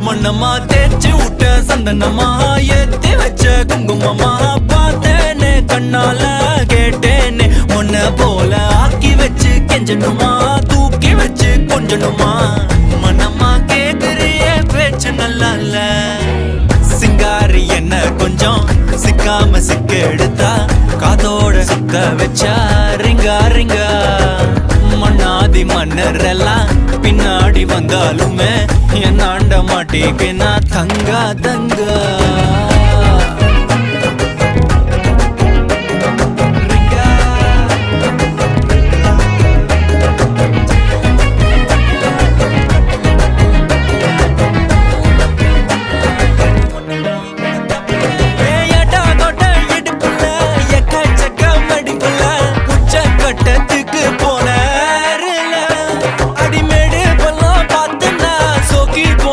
மண்ணம்மா தேய்ச்சி விட்ட சந்தனமா ஏத்தி வச்ச குங்குமமா பார்த்தேனே கண்ணால கேட்டேனே உன்ன போல ஆக்கி வச்சு கெஞ்சணுமா தூக்கி வச்சு கொஞ்சணுமா மனமா கேக்குறிய பேச்சு நல்லா இல்ல சிங்காரி என்ன கொஞ்சம் சிக்காம சிக்க எடுத்தா காதோட சுத்த வச்சா ரிங்கா ரிங்கா மண்ணாதி மன்னர் எல்லாம் பின்னாடி வந்தாலுமே என் ஆண்ட மாட்டேக்கு நான் தங்கா தங்கா